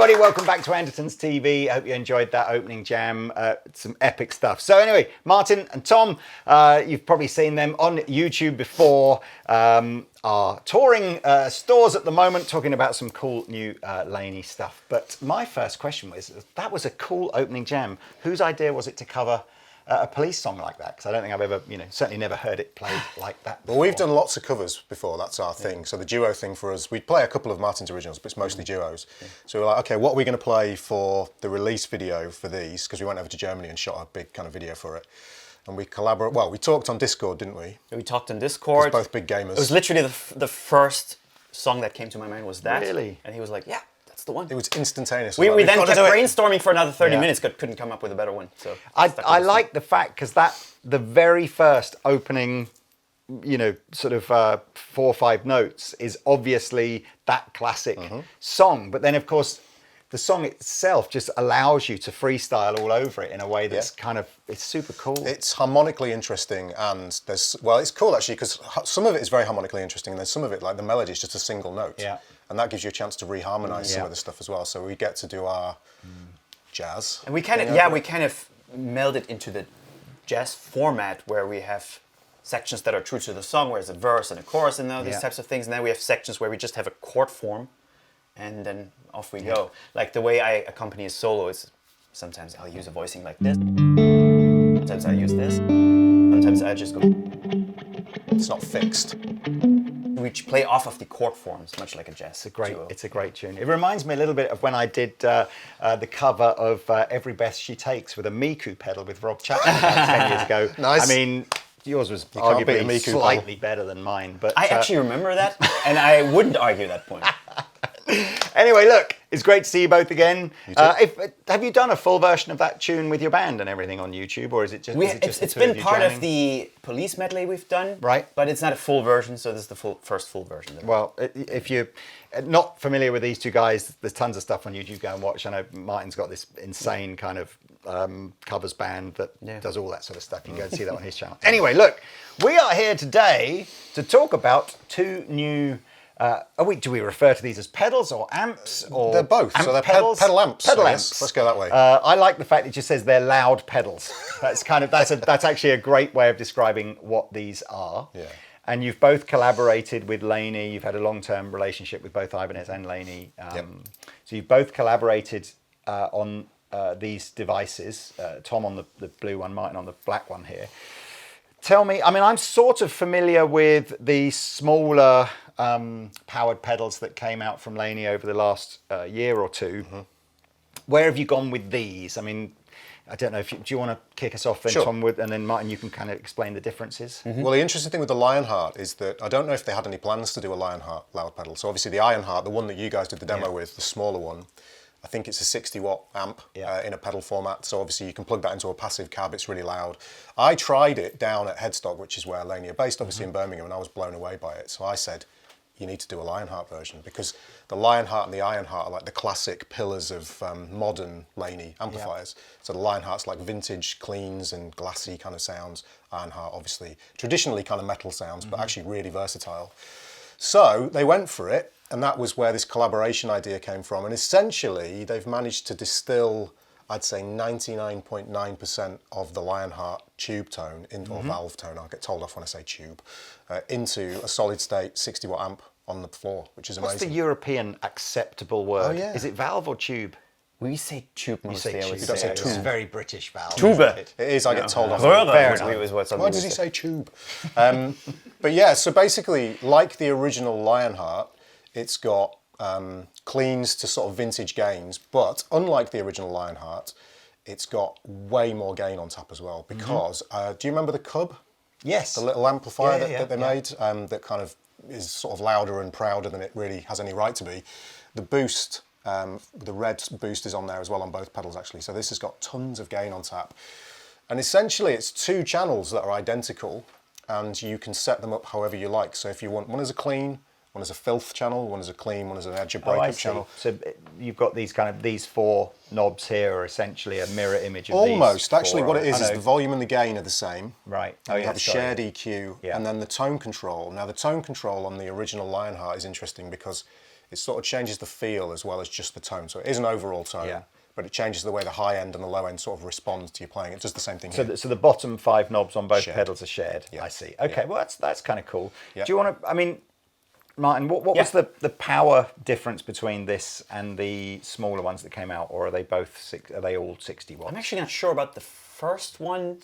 everybody, welcome back to Andertons TV. I hope you enjoyed that opening jam. Some epic stuff. So anyway, Martin and Tom, you've probably seen them on YouTube before, are touring stores at the moment, talking about some cool new Laney stuff. But my first question was, that was a cool opening jam. Whose idea was it to cover a Police song like that? Because I don't think I've ever, certainly never heard it played like that before. Well, we've done lots of covers before, that's our thing. So the duo thing for us, we play a couple of Martin's originals, but it's mostly duos. So we're like, okay, what are we going to play for the release video for these? Because we went over to Germany and shot a big kind of video for it. And we collaborate, well, we talked on Discord, didn't we? We talked on Discord. Both big gamers. It was literally the first song that came to my mind was that. Really? And he was like, yeah, that's the one. It was instantaneous. We then kept brainstorming for another 30 minutes, but couldn't come up with a better one. So I like the fact, because the very first opening, sort of 4 or 5 notes is obviously that classic song. But then, of course, the song itself just allows you to freestyle all over it in a way that's it's super cool. It's harmonically interesting, and it's cool actually, because some of it is very harmonically interesting, and then some of it, like the melody, is just a single note. Yeah. And that gives you a chance to reharmonize some of the stuff as well. So we get to do our jazz. And we kind of meld it into the jazz format, where we have sections that are true to the song, where there's a verse and a chorus and all these types of things. And then we have sections where we just have a chord form, and then off we go. Like the way I accompany a solo is sometimes I'll use a voicing like this. Sometimes I use this. Sometimes I just go. It's not fixed. We play off of the chord forms, much like a jazz duo. It's a great tune. It reminds me a little bit of when I did the cover of Every Breath She Takes with a Miku pedal with Rob Chapman about 10 years ago. Nice. I mean, yours was arguably slightly better than mine. But I actually remember that, and I wouldn't argue that point. Anyway, look, it's great to see you both again. Have you done a full version of that tune with your band and everything on YouTube, or is it just? It's been part of the Police medley we've done, right? But it's not a full version, so this is the first full version. Well, if you're not familiar with these two guys, there's tons of stuff on YouTube. Go and watch. I know Martin's got this insane kind of covers band that does all that sort of stuff. You can go and see that on his channel. Anyway, look, we are here today to talk about 2 new. Do we refer to these as pedals or amps? Or they're both. So they're pedal amps. Pedal amps. Let's go that way. I like the fact it just says they're loud pedals. That's that's actually a great way of describing what these are. Yeah. And you've both collaborated with Laney. You've had a long-term relationship with both Ibanez and Laney. So you've both collaborated on these devices. Tom on the blue one, Martin on the black one here. Tell me, I mean, I'm sort of familiar with the smaller powered pedals that came out from Laney over the last year or two. Where have you gone with these? I mean, I don't know, do you want to kick us off then, Sure. Tom, and then Martin, you can kind of explain the differences? Well, the interesting thing with the Lionheart is that I don't know if they had any plans to do a Lionheart loud pedal. So obviously the Ironheart, the one that you guys did the demo with, the smaller one, I think it's a 60 watt amp in a pedal format. So obviously you can plug that into a passive cab, it's really loud. I tried it down at Headstock, which is where Laney are based, obviously in Birmingham, and I was blown away by it. So I said, you need to do a Lionheart version, because the Lionheart and the Ironheart are like the classic pillars of modern Laney amplifiers. So the Lionheart's like vintage cleans and glassy kind of sounds. Ironheart, obviously, traditionally kind of metal sounds, but actually really versatile. So they went for it, and that was where this collaboration idea came from. And essentially, they've managed to distill, I'd say 99.9% of the Lionheart tube tone, or valve tone, I'll get told off when I say tube, into a solid state 60 watt amp on the floor, which is amazing. What's the European acceptable word? Oh, yeah. Is it valve or tube? We say tube mostly. You don't say tube. It's very British valve. Tube. It is, I get told off. Why does he say tube? But yeah, so basically, like the original Lionheart, it's got cleans to sort of vintage gains, but unlike the original Lionheart, it's got way more gain on tap as well, because, do you remember the Cub? Yes. The little amplifier that they made, that kind of is sort of louder and prouder than it really has any right to be. The boost, the red boost is on there as well on both pedals actually, so this has got tons of gain on tap. And essentially it's 2 channels that are identical, and you can set them up however you like. So if you want one as a clean, one is a filth channel, one is a clean, one is an edge of breakup channel. So you've got these 4 knobs here are essentially a mirror image of Almost. these Actually, 4, what it is the volume and the gain are the same. Right. You have a shared EQ, and then the tone control. Now, the tone control on the original Lionheart is interesting because it sort of changes the feel as well as just the tone. So it is an overall tone, but it changes the way the high end and the low end sort of responds to you playing. It does the same thing here. So the bottom 5 knobs on both Shared. pedals are shared. Yeah. I see. Okay, well that's kind of cool. Yeah. Do you want to? I mean, Martin, what was the power difference between this and the smaller ones that came out, or are they both are they all 60 watts? I'm actually not sure about the first one.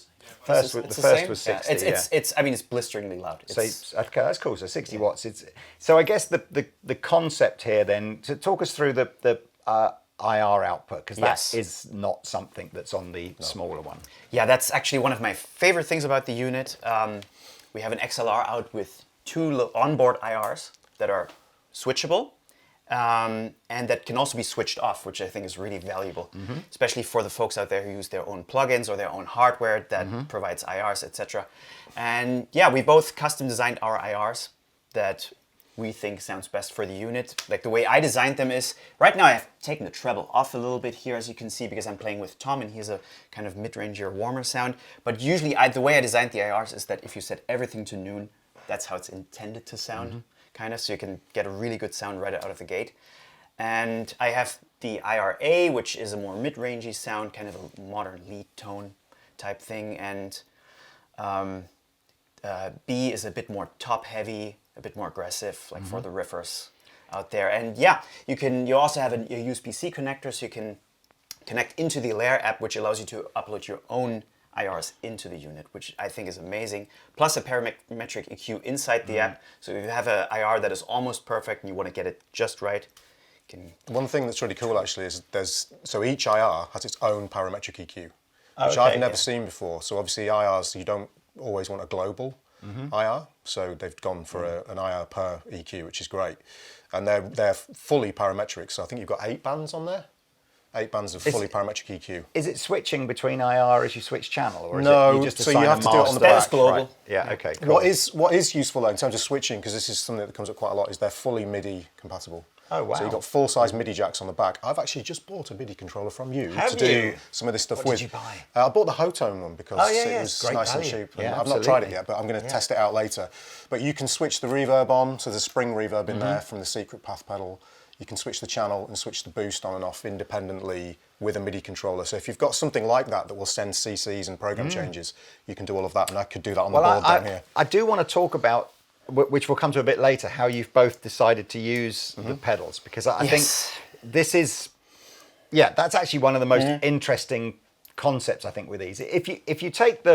The first was 60. It's I mean, it's blisteringly loud. So okay, that's cool. So 60 watts. So I guess the concept here then, to talk us through the IR output, because that is not something that's on the smaller one. Yeah, that's actually one of my favorite things about the unit. We have an XLR out with 2 onboard IRs that are switchable, and that can also be switched off, which I think is really valuable, especially for the folks out there who use their own plugins or their own hardware that provides IRs, etc. And yeah, we both custom designed our IRs that we think sounds best for the unit. Like the way I designed them is, right now I've taken the treble off a little bit here, as you can see, because I'm playing with Tom and he's a kind of mid-rangier, warmer sound. But usually the way I designed the IRs is that if you set everything to noon, that's how it's intended to sound, kind of, so you can get a really good sound right out of the gate. And I have the IRA, which is a more mid-rangey sound, kind of a modern lead tone type thing, and B is a bit more top-heavy, a bit more aggressive, like for the riffers out there. And yeah, you also have a USB-C connector, so you can connect into the Lair app, which allows you to upload your own IRs into the unit, which I think is amazing. Plus a parametric EQ inside the app. So if you have an IR that is almost perfect and you want to get it just right, you can... One thing that's really cool actually is so each IR has its own parametric EQ, which I've never seen before. So obviously IRs, you don't always want a global IR, so they've gone for an IR per EQ, which is great. And they're fully parametric, so I think you've got 8 bands on there. 8 bands of fully parametric EQ. Is it switching between IR as you switch channel, or is no, it you just so you have to do it on the That's back. global. Right. Yeah, okay, cool. What is useful though, in terms of switching, because this is something that comes up quite a lot, is they're fully MIDI compatible. Oh, wow. So you've got full-size MIDI jacks on the back. I've actually just bought a MIDI controller from you Have to do you? some of this stuff What with. did you buy? I bought the Hotone one because it was great nice value. and cheap. And Yeah, I've not tried it absolutely. yet, but I'm going to test it out later. But you can switch the reverb on, so there's a spring reverb in there from the Secret Path pedal. You can switch the channel and switch the boost on and off independently with a MIDI controller. So if you've got something like that will send CCs and program changes, you can do all of that, and I could do that on the board down here. I do want to talk about, which we'll come to a bit later, how you've both decided to use the pedals, because I think this is, that's actually one of the most interesting concepts, I think, with these. If you take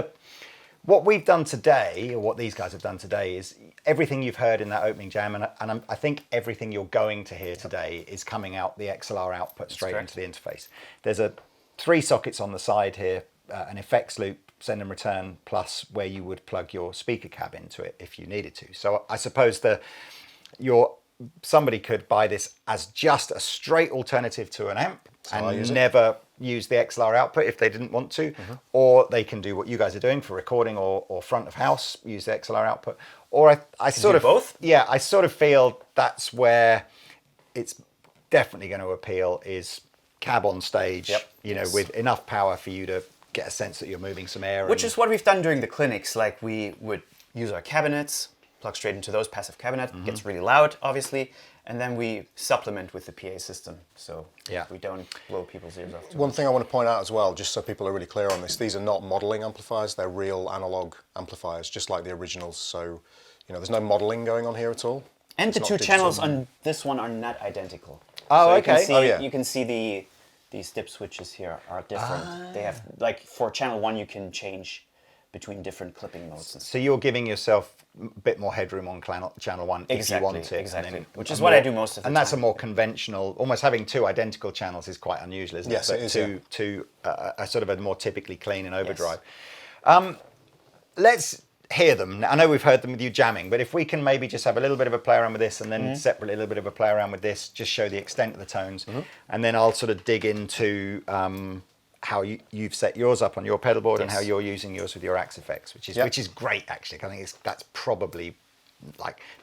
what we've done today, or what these guys have done today, is everything you've heard in that opening jam, and I think everything you're going to hear today is coming out the XLR output straight into the interface. There's 3 sockets on the side here, an effects loop, send and return, plus where you would plug your speaker cab into it if you needed to. So I suppose somebody could buy this as just a straight alternative to an amp and never use the XLR output if they didn't want to, or they can do what you guys are doing for recording or front of house, use the XLR output. Or I sort of both. Yeah, I sort of feel that's where it's definitely going to appeal, is cab on stage, with enough power for you to get a sense that you're moving some air. Which is what we've done during the clinics. Like we would use our cabinets, plug straight into those, passive cabinet, gets really loud, obviously, and then we supplement with the PA system, so we don't blow people's ears off. One thing I want to point out as well, just so people are really clear on this, these are not modelling amplifiers, they're real analog amplifiers, just like the originals, so there's no modelling going on here at all. And the 2 channels on this one are not identical. Oh, so okay. You can see these dip switches here are different. They have, like, for channel 1 you can change between different clipping modes. So you're giving yourself a bit more headroom on channel 1 if you want it. Exactly, which is what I do most of the time. And that's a more conventional, almost having 2 identical channels is quite unusual, isn't it? Yes, it is. Two, a sort of a more typically clean and overdrive. Let's hear them. I know we've heard them with you jamming, but if we can maybe just have a little bit of a play around with this, and then separately a little bit of a play around with this, just show the extent of the tones, and then I'll sort of dig into how you've set yours up on your pedal board and how you're using yours with your Axe effects, which is great actually. I think that's probably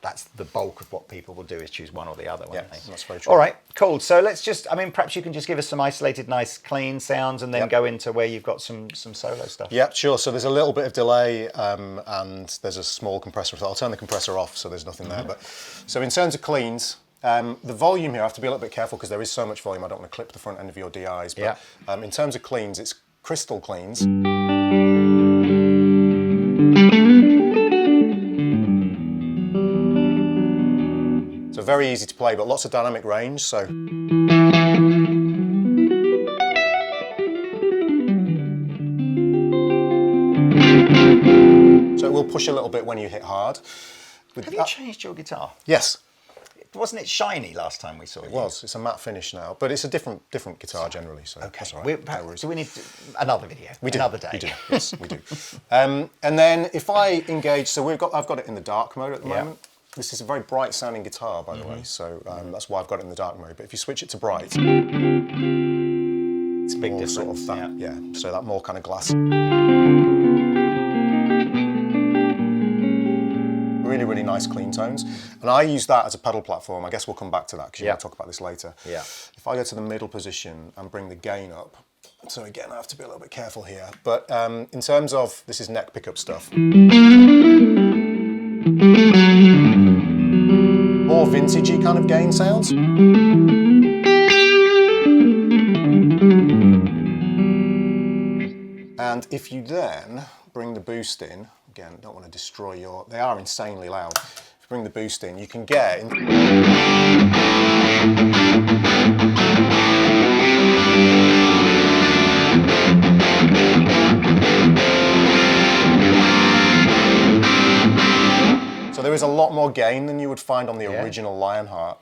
that's the bulk of what people will do, is choose one or the other. Yeah, that's very true. All right, cool. So let's just, perhaps you can just give us some isolated, nice, clean sounds, and then go into where you've got some solo stuff. Yeah, sure. So there's a little bit of delay, and there's a small compressor. I'll turn the compressor off, so there's nothing there. But so in terms of cleans, The volume here, I have to be a little bit careful because there is so much volume. I don't want to clip the front end of your DIs. But in terms of cleans, it's crystal cleans. So very easy to play, but lots of dynamic range. So. So it will push a little bit when you hit hard. Have you changed your guitar? Yes. Wasn't it shiny last time we saw it? It was. It's a matte finish now, but it's a different guitar generally. So okay. That's all right. Do we need another video? We do. Another day. We do. Yes, we do. And then if I engage, so I've got it in the dark mode at the moment. This is a very bright sounding guitar, by the way. So that's why I've got it in the dark mode. But if you switch it to bright, it's a big difference. Sort of that, so that more kind of glass. Really, really nice clean tones. And I use that as a pedal platform. I guess we'll come back to that because you're going to talk about this later. Yeah. If I go to the middle position and bring the gain up, so again, I have to be a little bit careful here. But in terms of, this is neck pickup stuff. More vintagey kind of gain sounds. And if you then bring the boost in, again, don't want to destroy they are insanely loud. If you bring the boost in, you can get so there is a lot more gain than you would find on the original Lionheart.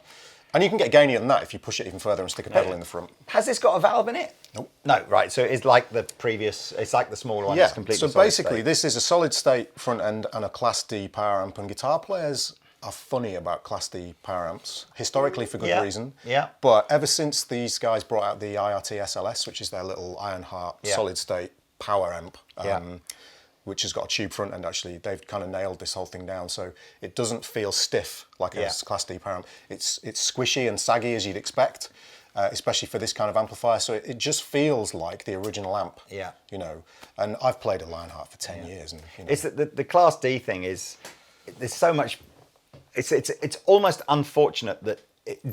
And you can get gainier than that if you push it even further and stick a pedal in the front. Has this got a valve in it? Nope. No, right, so it's like the previous, it's like the smaller one. Yeah, It's completely so solid basically state. this is a solid state front end and a Class D power amp, and guitar players are funny about Class D power amps, historically for good reason. Yeah. But ever since these guys brought out the IRT SLS, which is their little Ironheart solid state power amp, which has got a tube front end actually, they've kind of nailed this whole thing down. So it doesn't feel stiff like a Class D power amp. It's squishy and saggy as you'd expect, especially for this kind of amplifier. So it just feels like the original amp. Yeah. You know, and I've played a Lionheart for 10 years. And, you know. It's the Class D thing is, there's so much, it's almost unfortunate that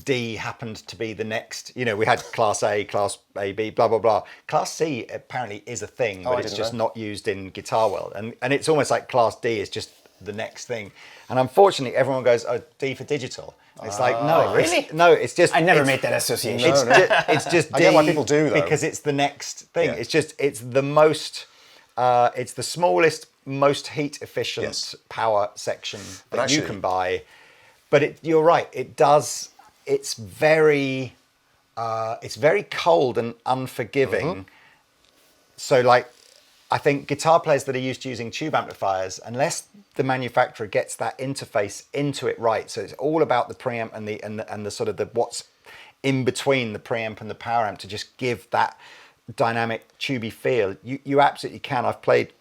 D happened to be the next, you know, we had Class A, Class AB, blah, blah, blah. Class C apparently is a thing, but it's just not used in guitar world. And it's almost like Class D is just the next thing. And unfortunately, everyone goes, oh, D for digital. It's like, no, really? It's just... I never made that association. It's just D. I get why people do, though. Because it's the next thing. Yeah. It's the most, it's the smallest, most heat efficient power section that actually, you can buy. But you're right, it does... It's very cold and unforgiving. So like, I think guitar players that are used to using tube amplifiers, unless the manufacturer gets that interface into it right, so it's all about the preamp and the sort of the what's in between the preamp and the power amp to just give that dynamic tubey feel. You absolutely can. I've played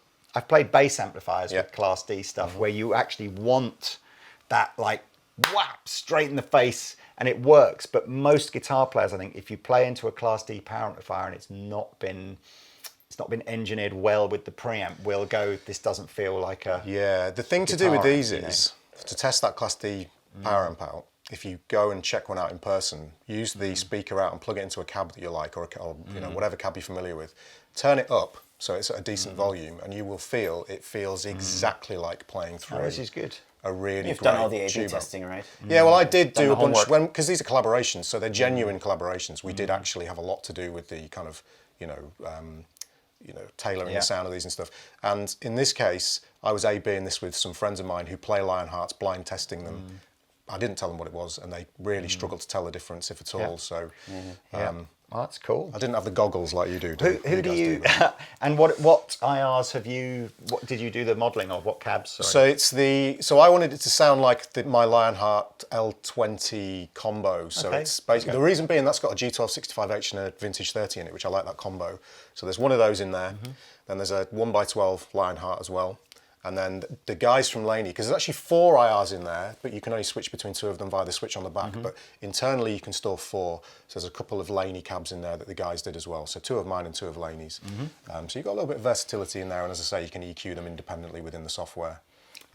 bass amplifiers with Class D stuff where you actually want that like whap straight in the face. And it works, but most guitar players, I think, if you play into a Class D power amplifier and it's not been engineered well with the preamp, will go, this doesn't feel like a the thing to do with these is to test that Class D power amp out. If you go and check one out in person, use the speaker out and plug it into a cab that you like, or you know, whatever cab you're familiar with. Turn it up so it's at a decent volume, and you will feel it feels exactly like playing through. This is good. A really You've great done all the A/B tube amp. testing, right? Yeah, well, I did do a bunch homework. because these are collaborations, so they're genuine collaborations. We did actually have a lot to do with the kind of, tailoring the sound of these and stuff. And in this case, I was A/Bing this with some friends of mine who play Lionhearts, blind testing them. I didn't tell them what it was, and they really struggled to tell the difference, if at all. So, Well, that's cool. I didn't have the goggles like you do. Who do you? And what IRs have you? What did you do the modelling of? What cabs? Sorry. So I wanted it to sound like my Lionheart L20 combo. So it's basically the reason being that's got a G1265H and a Vintage 30 in it, which I like that combo. So there's one of those in there. Then there's a 1x12 Lionheart as well. And then the guys from Laney, because there's actually 4 IRs in there, but you can only switch between 2 of them via the switch on the back. But internally you can store 4. So there's a couple of Laney cabs in there that the guys did as well. So 2 of mine and 2 of Laney's. So you've got a little bit of versatility in there. And as I say, you can EQ them independently within the software.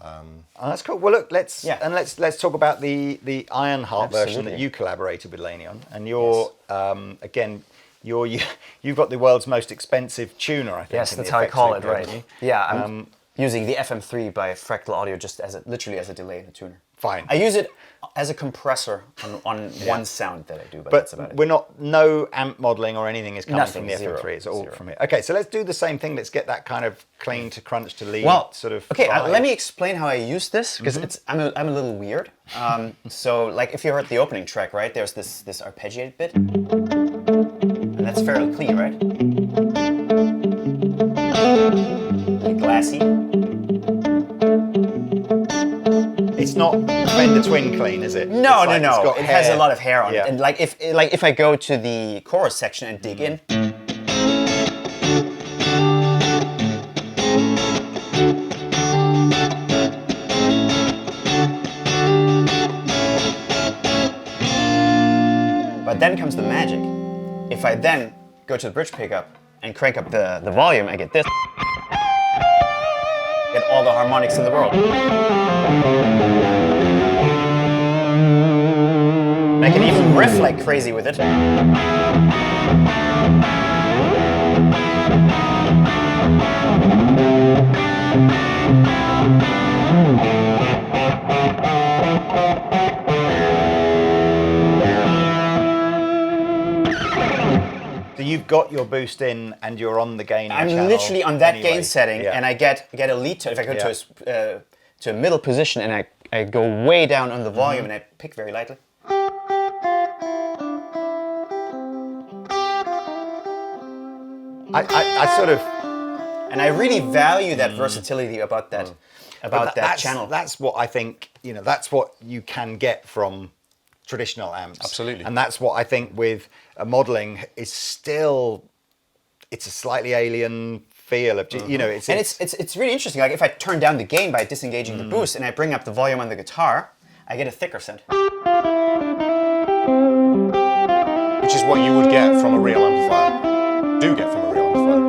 That's cool. Well, look, let's talk about the Ironheart version that you collaborated with Laney on, and you're again. You've got the world's most expensive tuner, I think. Yes, that's how I call it, right? Yeah, I'm using the FM3 by Fractal Audio just literally as a delay in a tuner. Fine. I use it as a compressor on one sound that I do, but that's about it. No amp modeling or anything is coming from the Zero. FM3. It's all Zero. from here. Okay, so let's do the same thing. Let's get that kind of clean to crunch to lead sort of. Okay, vibe. let me explain how I use this because I'm a little weird. So like if you heard the opening track, right? There's this arpeggiated bit, and that's fairly clean, right? Like glassy. It's not Fender Twin clean, is it? No. It has a lot of hair on Yeah. it. And if I go to the chorus section and dig in. But then comes the magic. If I then go to the bridge pickup and crank up the volume, I get this. Get all the harmonics in the world. And I can even riff like crazy with it. So you've got your boost in and you're on the gain. I'm channel literally on that anyway. gain setting, and I get a lead tone. If I go to a middle position and I go way down on the volume and I pick very lightly. I sort of. And I really value that versatility about that channel. That's what I think. That's what you can get from traditional amps. Absolutely. And that's what I think with modeling is still. It's a slightly alien feel of it's really interesting. Like if I turn down the gain by disengaging the boost and I bring up the volume on the guitar, I get a thicker sound. Which is what you would get from a real amplifier. Do get from a real amplifier.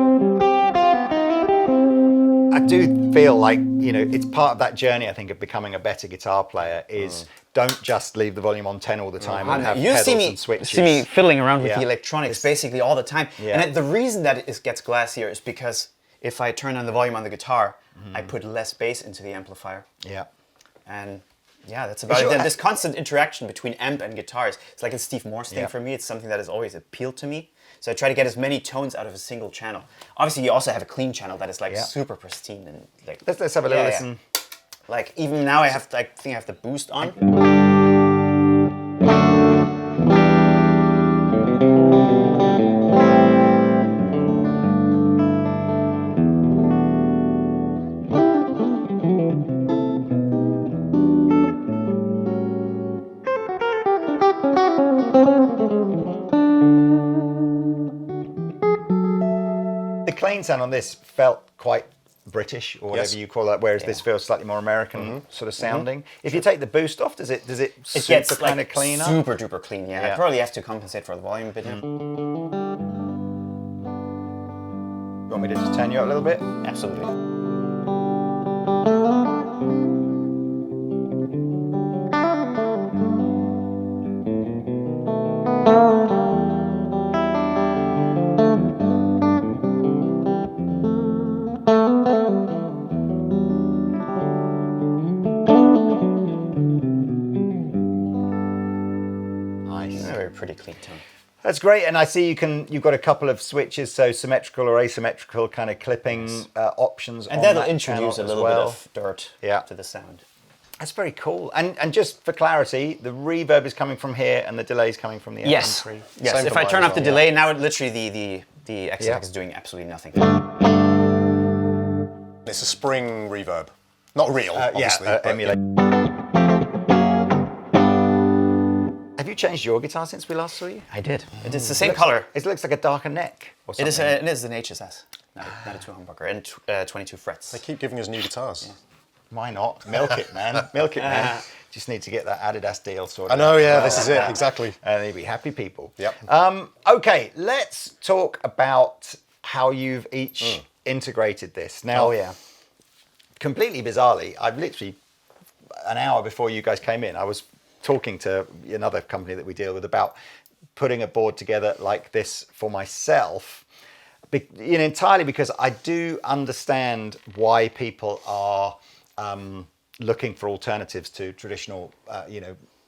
I do feel like it's part of that journey. I think of becoming a better guitar player is don't just leave the volume on 10 all the time and have pedals and switches. See me fiddling around with the electronics basically all the time. Yeah. And the reason that it gets glassier is because if I turn on the volume on the guitar, I put less bass into the amplifier. Yeah. And yeah, that's about it. Then this constant interaction between amp and guitars, it's like a Steve Morse thing for me. It's something that has always appealed to me. So I try to get as many tones out of a single channel. Obviously, you also have a clean channel that is like super pristine and like. Let's have a little listen. Like even now, I think I have the boost on. The clean sound on this felt quite British or whatever you call that, whereas this feels slightly more American sort of sounding. If you take the boost off, does it gets kind of cleaner? Super duper clean. Yeah, I probably have to compensate for the volume a bit. Yeah. You want me to just turn you up a little bit? Absolutely. Pretty clean tone. That's great, and I see you've got a couple of switches, so symmetrical or asymmetrical kind of clipping options. And on that'll that introduce a little bit of dirt to the sound. That's very cool. And just for clarity, the reverb is coming from here and the delay is coming from the FM3. Yes. If I turn off the delay, now literally the XLX is doing absolutely nothing. It's a spring reverb. Not real, obviously. Emulate. Have you changed your guitar since we last saw you? I did. It's the same color. It looks like a darker neck or something. It is an HSS, not a 2-humbucker, and 22 frets. They keep giving us new guitars. Yeah. Why not? Milk it, man. Milk it, man. Just need to get that Adidas deal sorted out. I know, this is it, exactly. And they'd be happy people. Yep. Okay, let's talk about how you've each integrated this. Now, completely bizarrely, I've literally, an hour before you guys came in, I was talking to another company that we deal with about putting a board together like this for myself, entirely because I do understand why people are looking for alternatives to traditional,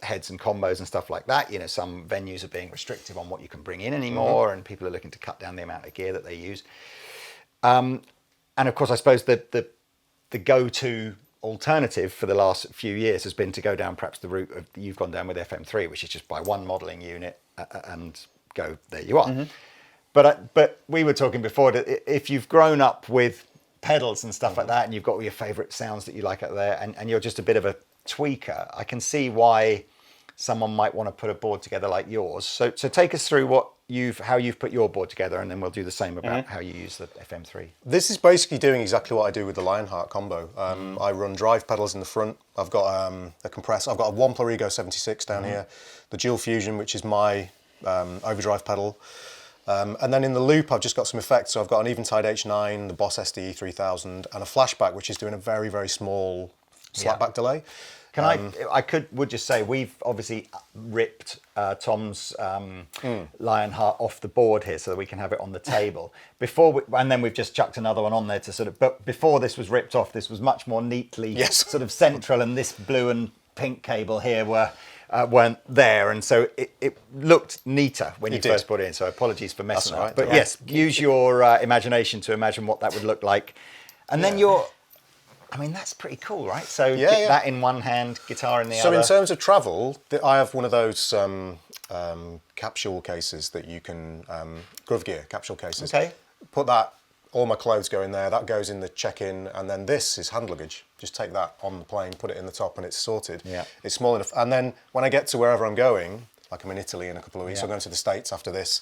heads and combos and stuff like that. Some venues are being restrictive on what you can bring in anymore, and people are looking to cut down the amount of gear that they use. And of course, I suppose the go-to alternative for the last few years has been to go down perhaps the route of you've gone down with FM3, which is just buy one modelling unit and go, there you are. Mm-hmm. But we were talking before that if you've grown up with pedals and stuff like that, and you've got all your favourite sounds that you like out there, and you're just a bit of a tweaker, I can see why someone might want to put a board together like yours. So take us through how you've put your board together, and then we'll do the same about how you use the FM3. This is basically doing exactly what I do with the Lionheart combo. I run drive pedals in the front. I've got a compressor. I've got a Wampler Ego 76 down here, the Dual Fusion, which is my overdrive pedal. And then in the loop, I've just got some effects. So I've got an Eventide H9, the Boss SDE 3000, and a flashback, which is doing a very, very small slapback delay. Would just say we've obviously ripped Tom's Lionheart off the board here so that we can have it on the table. And then we've just chucked another one on there to but before this was ripped off, this was much more neatly sort of central, and this blue and pink cable here weren't there, and so it looked neater when you first put it in. So apologies for messing up. But yes, use your imagination to imagine what that would look like, and then that's pretty cool, right? So that in one hand, guitar in the other. So in terms of travel, I have one of those capsule cases that you can, Groove Gear capsule cases. Okay. Put that, all my clothes go in there, that goes in the check-in, and then this is hand luggage. Just take that on the plane, put it in the top, and it's sorted. Yeah. It's small enough. And then when I get to wherever I'm going, like I'm in Italy in a couple of weeks, I'm going to the States after this,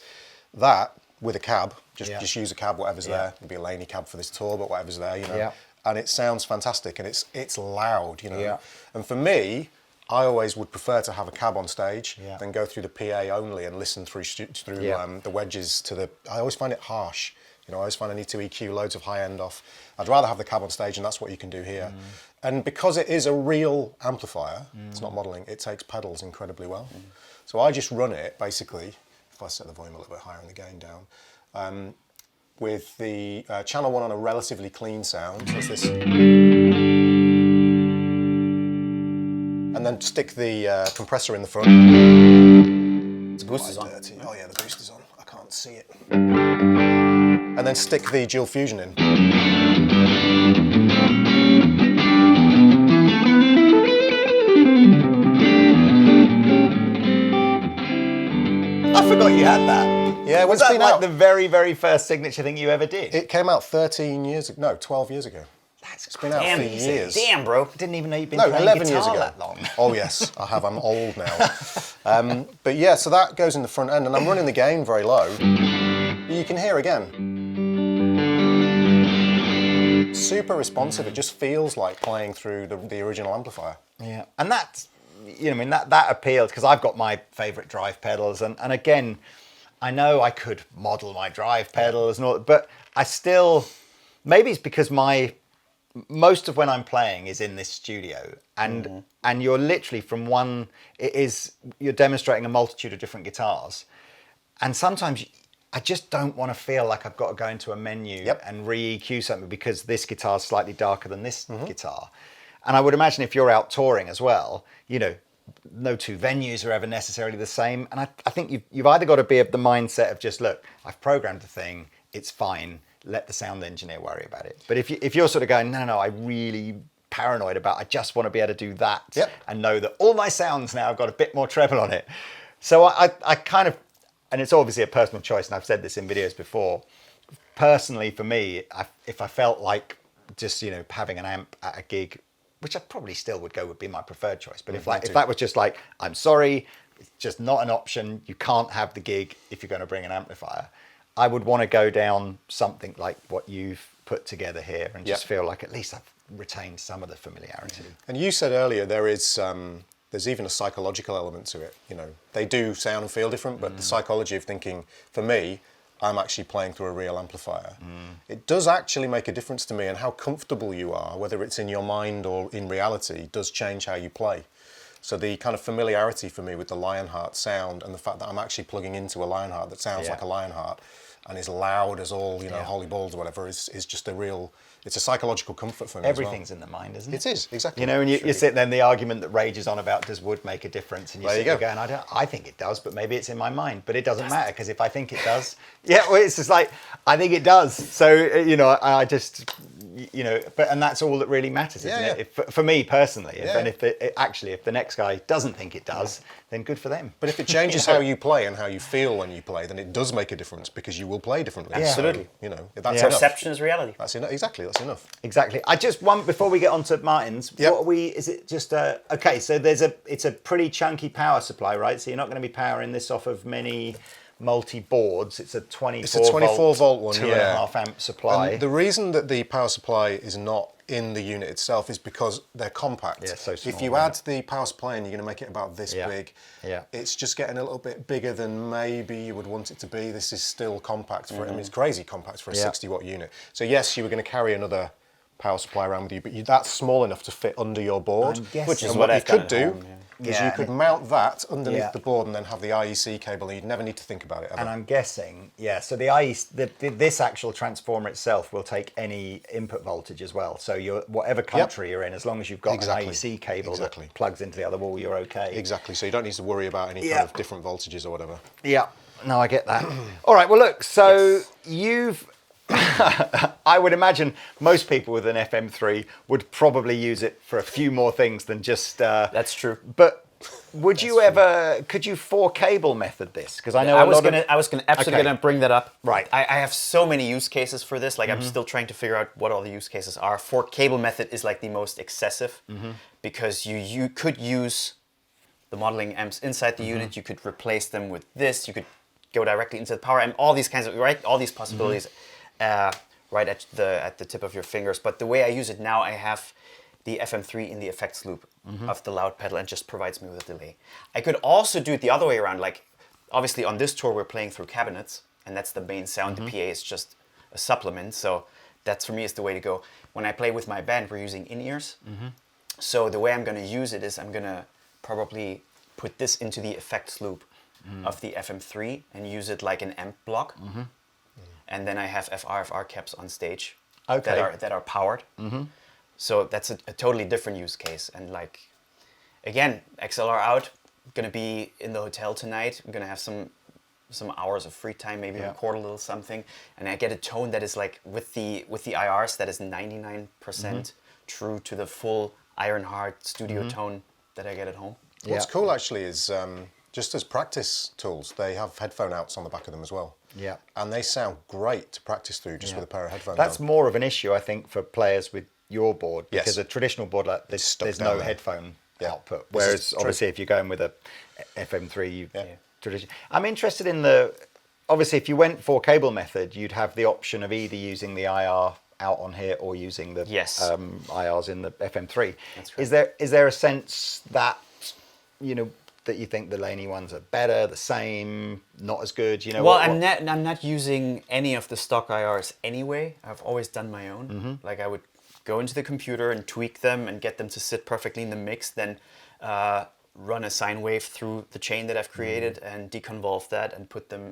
that with a cab, just use a cab, whatever's there. It'll be a Laney cab for this tour, but whatever's there, Yeah. And it sounds fantastic, and it's loud, Yeah. And for me, I always would prefer to have a cab on stage than go through the PA only and listen through the wedges to the. I always find it harsh. I always find I need to EQ loads of high end off. I'd rather have the cab on stage, and that's what you can do here. And because it is a real amplifier, it's not modelling, it takes pedals incredibly well. So I just run it basically. If I set the volume a little bit higher and the gain down. With the channel 1 on a relatively clean sound, so it's this. And then stick the compressor in the front. The boost is on. Dirty. Oh yeah, the boost is on. I can't see it. And then stick the Dual Fusion in. I forgot you had that. Yeah, was that like the very, very first signature thing you ever did? It came out 12 years ago. It's been out for years. Damn, bro. Didn't even know you'd been playing 11 guitar years ago. that long. Oh yes, I have. I'm old now. But yeah, so that goes in the front end, and I'm running the gain very low. You can hear again. Super responsive. It just feels like playing through the original amplifier. Yeah, and that's, that appealed because I've got my favourite drive pedals, and again, I know I could model my drive pedals and all, but I still, maybe it's because most of when I'm playing is in this studio, and you're literally you're demonstrating a multitude of different guitars, and sometimes I just don't want to feel like I've got to go into a menu and re-EQ something because this guitar is slightly darker than this guitar. And I would imagine if you're out touring as well, no two venues are ever necessarily the same. And I think you've either got to be of the mindset of just, look, I've programmed the thing, it's fine, let the sound engineer worry about it. But if you're sort of going, no, I'm really paranoid about, I just want to be able to do that and know that all my sounds now have got a bit more treble on it. So I kind of, and it's obviously a personal choice, and I've said this in videos before, personally for me, if I felt like just, having an amp at a gig, which I probably still would be my preferred choice. But if that was just like, I'm sorry, it's just not an option, you can't have the gig if you're going to bring an amplifier, I would want to go down something like what you've put together here and just feel like at least I've retained some of the familiarity. And you said earlier there's even a psychological element to it. They do sound and feel different, but the psychology of thinking, for me, I'm actually playing through a real amplifier. It does actually make a difference to me, and how comfortable you are, whether it's in your mind or in reality, does change how you play. So the kind of familiarity for me with the Lionheart sound and the fact that I'm actually plugging into a Lionheart that sounds like a Lionheart and is loud as all, holy balls or whatever, is just a real, it's a psychological comfort for me. Everything's in the mind, isn't it? It is, exactly. You know, and you sit there and the argument that rages on about does wood make a difference, and you sit there going, I think it does, but maybe it's in my mind. But it doesn't matter, because if I think it does, well, it's just like, I think it does. So, I just, and that's all that really matters, isn't it? If, for me personally, and if the next guy doesn't think it does, then good for them. But if it changes how you play and how you feel when you play, then it does make a difference, because you will play differently. Absolutely. So, that's enough. Perception is reality. That's enough. Exactly, that's enough. Exactly. I just want, before we get on to Martin's, what are we, is it just okay, so it's a pretty chunky power supply, right? So you're not going to be powering this off of many multi-boards. It's a 24 volt one, 2.5 amp supply. And the reason that the power supply is not in the unit itself is because they're compact. Yeah, so small, if you add the power supply in, you're going to make it about this big. Yeah. It's just getting a little bit bigger than maybe you would want it to be. This is still compact for it. I mean, it's crazy compact for a 60 watt unit. So yes, you were going to carry another power supply around with you, but that's small enough to fit under your board. Which is and what you I've could done do at home, is you could mount that underneath the Yeah. board and then have the IEC cable, and you'd never need to think about it ever. And I'm guessing, so this actual transformer itself will take any input voltage as well. So whatever country you're in, as long as you've got an IEC cable that plugs into the other wall, you're okay. Exactly. So you don't need to worry about any kind of different voltages or whatever. Yeah. No, I get that. All right. Well, look. So you've. I would imagine most people with an FM3 would probably use it for a few more things than just. That's true. But would you ever? Could you 4-cable method this? Because I know I was absolutely gonna bring that up. Right. I have so many use cases for this. Like I'm still trying to figure out what all the use cases are. 4-cable method is like the most excessive because you could use the modeling amps inside the unit. You could replace them with this. You could go directly into the power amp. All these kinds of all these possibilities. Right at the tip of your fingers. But the way I use it now, I have the FM3 in the effects loop of the loud pedal and just provides me with a delay. I could also do it the other way around. Like obviously on this tour we're playing through cabinets and that's the main sound. The PA is just a supplement. So that for me is the way to go. When I play with my band, we're using in-ears. So the way I'm going to use it is I'm going to probably put this into the effects loop of the FM3 and use it like an amp block. And then I have FR caps on stage that are powered. So that's a totally different use case. And like, again, XLR out, gonna be in the hotel tonight. I'm gonna have some hours of free time, maybe record a little something. And I get a tone that is like, with the IRs, that is 99% true to the full Ironheart studio tone that I get at home. What's cool actually is, just as practice tools, they have headphone outs on the back of them as well. Yeah. And they sound great to practice through just with a pair of headphones That's on. more of an issue, I think, for players with your board, Yes. because a traditional board like this, there's no headphone output. This Whereas is obviously if you're going with a FM3, I'm interested in obviously if you went 4-cable method, you'd have the option of either using the IR out on here or using the IRs in the FM3. That's correct. Is there a sense that, that you think the Laney ones are better, the same, not as good? Well, I'm not using any of the stock IRs anyway. I've always done my own. Like I would go into the computer and tweak them and get them to sit perfectly in the mix, then run a sine wave through the chain that I've created and deconvolve that and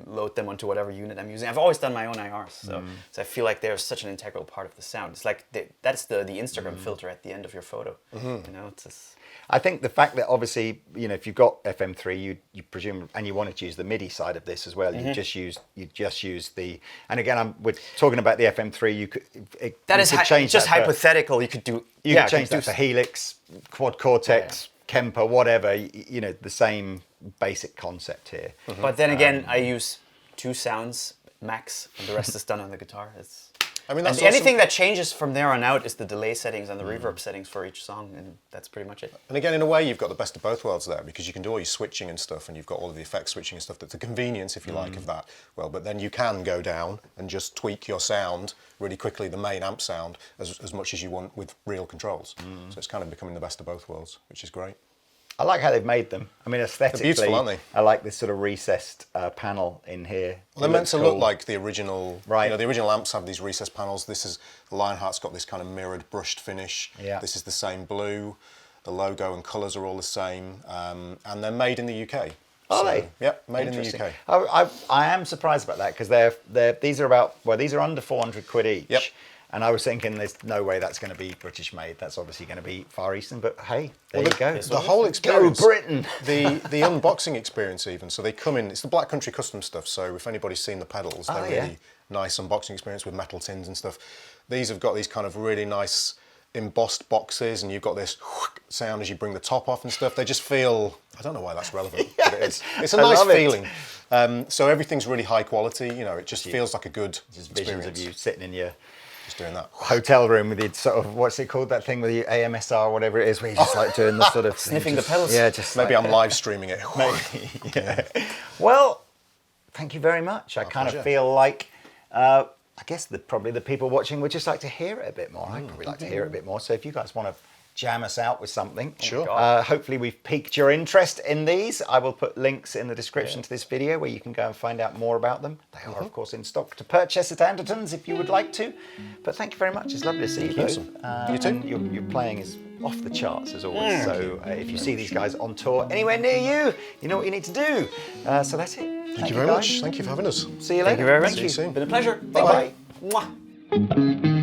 load them onto whatever unit I'm using. I've always done my own IRs, so I feel like they're such an integral part of the sound. It's like that's the Instagram filter at the end of your photo. It's just... I think the fact that obviously, if you've got FM3, you presume, and you wanted to use the MIDI side of this as well, you just use the, and again, we're talking about the FM3. You could change just that hypothetical. You could change that for Helix, Quad Cortex, Kemper, whatever. The same basic concept here. But then again, I use 2 sounds max, and the rest is done on the guitar. That's anything that changes from there on out is the delay settings and the reverb settings for each song, and that's pretty much it. And again, in a way, you've got the best of both worlds there, because you can do all your switching and stuff, and you've got all of the effects switching and stuff. That's the convenience, if you like, of that. Well, but then you can go down and just tweak your sound really quickly, the main amp sound, as much as you want with real controls. So it's kind of becoming the best of both worlds, which is great. I like how they've made them. I mean, aesthetically, They're beautiful, aren't they? I like this sort of recessed panel in here. Well, they're meant to look like the original. Right. You know, the original amps have these recessed panels. The Lionheart's got this kind of mirrored, brushed finish. Yeah. This is the same blue. The logo and colours are all the same, and they're made in the UK. Are they? Yep, made in the UK. I am surprised about that because these are under 400 quid each. Yep. And I was thinking there's no way that's going to be British made. That's obviously going to be Far Eastern. But hey, there you go. The whole experience. Go Britain. the unboxing experience even. So they come in. It's the Black Country custom stuff. So if anybody's seen the pedals, they're really nice unboxing experience with metal tins and stuff. These have got these kind of really nice embossed boxes, and you've got this sound as you bring the top off and stuff. They just feel, I don't know why that's relevant, but it is. It's a nice feeling. So everything's really high quality. You know, it just feels like a good Just experience. visions of you sitting in your Just doing that. hotel room with your sort of, what's it called, that thing with your AMSR or whatever it is, where you're just like doing the sort of Sniffing the pedals. Yeah, just Maybe like, I'm live streaming it. maybe, yeah. Well, thank you very much. I kind pleasure. of feel like I guess probably the people watching would just like to hear it a bit more. I'd probably like to hear it a bit more. So if you guys want to jam us out with something, Sure. hopefully we've piqued your interest in these. I will put links in the description to this video where you can go and find out more about them. They are, of course, in stock to purchase at Andertons if you would like to. But thank you very much. It's lovely to see you both. You too. And your playing is off the charts as always. So if you see these guys on tour anywhere near you, you know what you need to do. So that's it. Thank you very much. Thank you for having us. See you later. Thank you very much. See you soon. Been a pleasure. Bye-bye. Mwah.